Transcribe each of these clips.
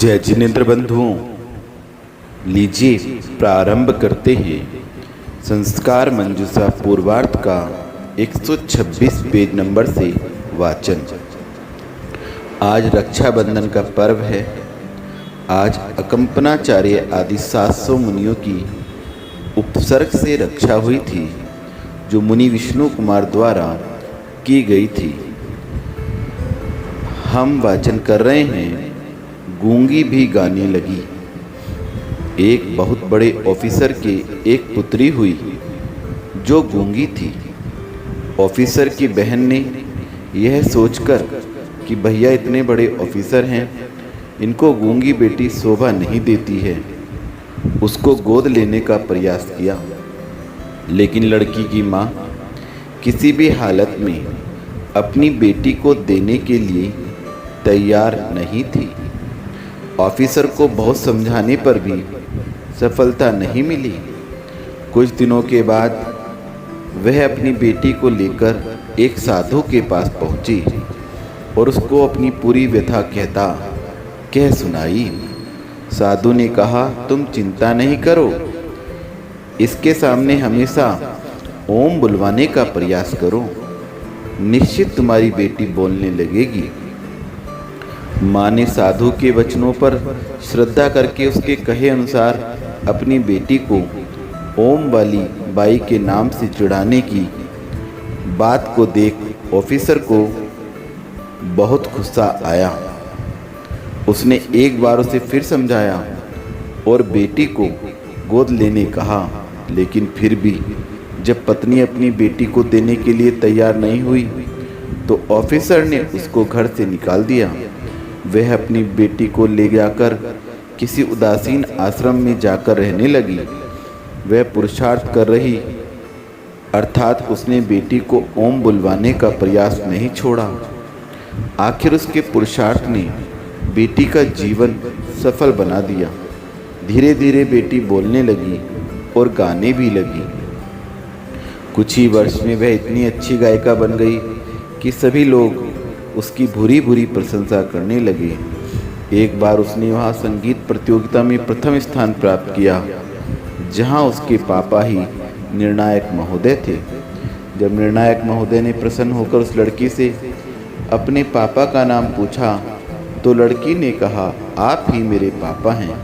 जय जिनेन्द्र बंधुओं, लीजिए प्रारंभ करते हैं संस्कार मंजूषा पूर्वार्थ का 126 पेज नंबर से वाचन। आज रक्षाबंधन का पर्व है। आज अकंपनाचार्य आदि 700 मुनियों की उपसर्ग से रक्षा हुई थी, जो मुनि विष्णु कुमार द्वारा की गई थी। हम वाचन कर रहे हैं। गूंगी भी गाने लगी। एक बहुत बड़े ऑफिसर के एक पुत्री हुई जो गूंगी थी। ऑफिसर की बहन ने यह सोचकर कि भैया इतने बड़े ऑफिसर हैं, इनको गूंगी बेटी शोभा नहीं देती है, उसको गोद लेने का प्रयास किया। लेकिन लड़की की माँ किसी भी हालत में अपनी बेटी को देने के लिए तैयार नहीं थी। ऑफिसर को बहुत समझाने पर भी सफलता नहीं मिली। कुछ दिनों के बाद वह अपनी बेटी को लेकर एक साधु के पास पहुंची और उसको अपनी पूरी व्यथा कह सुनाई। साधु ने कहा, तुम चिंता नहीं करो, इसके सामने हमेशा ओम बुलवाने का प्रयास करो, निश्चित तुम्हारी बेटी बोलने लगेगी। माँ ने साधु के वचनों पर श्रद्धा करके उसके कहे अनुसार अपनी बेटी को ओम वाली बाई के नाम से चिढ़ाने की बात को देख ऑफिसर को बहुत गुस्सा आया। उसने एक बार उसे फिर समझाया और बेटी को गोद लेने कहा, लेकिन फिर भी जब पत्नी अपनी बेटी को देने के लिए तैयार नहीं हुई तो ऑफिसर ने उसको घर से निकाल दिया। वह अपनी बेटी को ले जाकर किसी उदासीन आश्रम में जाकर रहने लगी। वह पुरुषार्थ कर रही, अर्थात उसने बेटी को ओम बुलवाने का प्रयास नहीं छोड़ा। आखिर उसके पुरुषार्थ ने बेटी का जीवन सफल बना दिया। धीरे धीरे बेटी बोलने लगी और गाने भी लगी। कुछ ही वर्ष में वह इतनी अच्छी गायिका बन गई कि सभी लोग उसकी भूरी भूरी प्रशंसा करने लगे। एक बार उसने वहाँ संगीत प्रतियोगिता में प्रथम स्थान प्राप्त किया, जहाँ उसके पापा ही निर्णायक महोदय थे। जब निर्णायक महोदय ने प्रसन्न होकर उस लड़की से अपने पापा का नाम पूछा तो लड़की ने कहा, आप ही मेरे पापा हैं,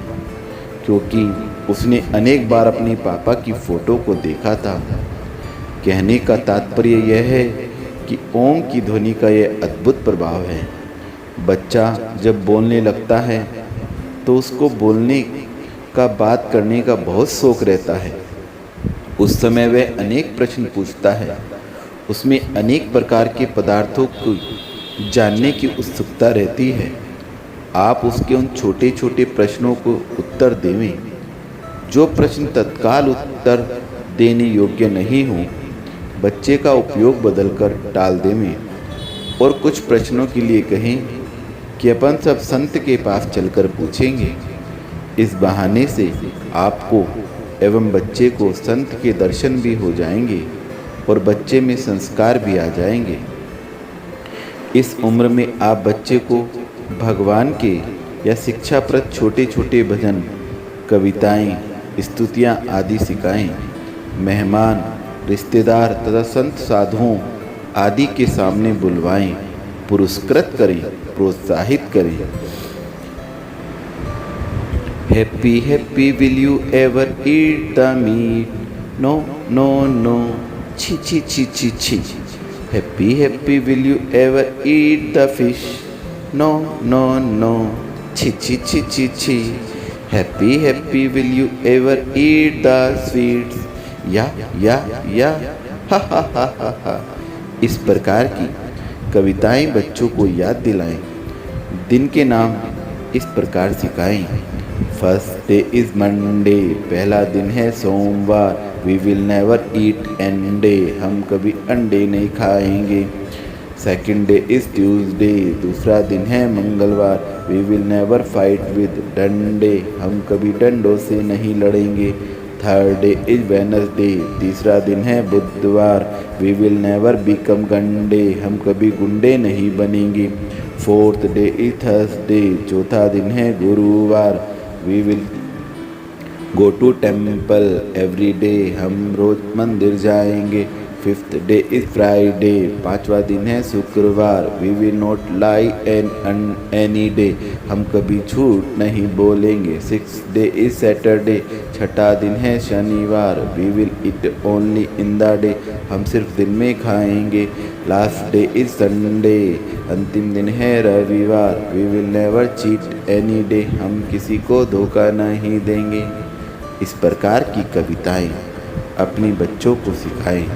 क्योंकि उसने अनेक बार अपने पापा की फोटो को देखा था। कहने का तात्पर्य यह है कि ओम की ध्वनि का यह अद्भुत प्रभाव है। बच्चा जब बोलने लगता है तो उसको बोलने का, बात करने का बहुत शौक रहता है। उस समय वह अनेक प्रश्न पूछता है, उसमें अनेक प्रकार के पदार्थों को जानने की उत्सुकता रहती है। आप उसके उन छोटे छोटे प्रश्नों को उत्तर देवें। जो प्रश्न तत्काल उत्तर देने योग्य नहीं हो, बच्चे का उपयोग बदलकर टाल देवें और कुछ प्रश्नों के लिए कहें कि अपन सब संत के पास चलकर पूछेंगे। इस बहाने से आपको एवं बच्चे को संत के दर्शन भी हो जाएंगे और बच्चे में संस्कार भी आ जाएंगे। इस उम्र में आप बच्चे को भगवान के या शिक्षाप्रद छोटे छोटे भजन, कविताएं, स्तुतियाँ आदि सिखाएं। मेहमान, रिश्तेदार तथा संत साधुओं आदि के सामने बुलवाएं, पुरस्कृत करें, प्रोत्साहित करें। Happy happy will you ever eat the meat? No no no, छी छी छी छी छी। Happy happy will you ever eat the fish? No no no, छी छी छी छी छी। Happy happy will you ever eat the sweets? Yeah हा हा हा हा हा। इस प्रकार की कविताएं बच्चों को याद दिलाएं। दिन के नाम इस प्रकार सिखाएं। फर्स्ट डे इज़ मंडे, पहला दिन है सोमवार। वी विल नेवर ईट अंडे, हम कभी अंडे नहीं खाएंगे। सेकंड डे इज़ ट्यूसडे, दूसरा दिन है मंगलवार। We will never fight with डंडे, हम कभी डंडों से नहीं लड़ेंगे। थर्ड डे इज वेडनेसडे, तीसरा दिन है बुधवार। वी विल नेवर बिकम गंडे, हम कभी गुंडे नहीं बनेंगे। फोर्थ डे इज थर्सडे, चौथा दिन है गुरुवार। We will go to temple every day, हम रोज मंदिर जाएंगे। फिफ्थ डे इज फ्राइडे, पांचवा दिन है शुक्रवार। We will not lie any day, हम कभी झूठ नहीं बोलेंगे। सिक्स डे इज सैटरडे, छठा दिन है शनिवार। We will eat only in the day, हम सिर्फ दिन में खाएंगे। लास्ट डे इज संडे, अंतिम दिन है रविवार। We will never cheat any day, हम किसी को धोखा नहीं देंगे। इस प्रकार की कविताएं अपने बच्चों को सिखाएं।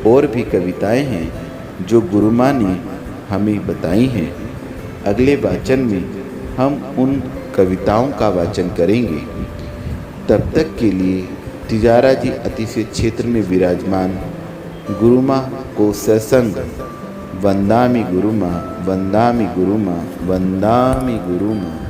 और भी कविताएं हैं जो गुरु माँ ने हमें बताई हैं। अगले वाचन में हम उन कविताओं का वाचन करेंगे। तब तक के लिए तिजारा जी अतिशय क्षेत्र में विराजमान गुरु माँ को सत्संग वंदामि गुरु माँ, वंदामि गुरु माँ, वंदामि गुरु माँ।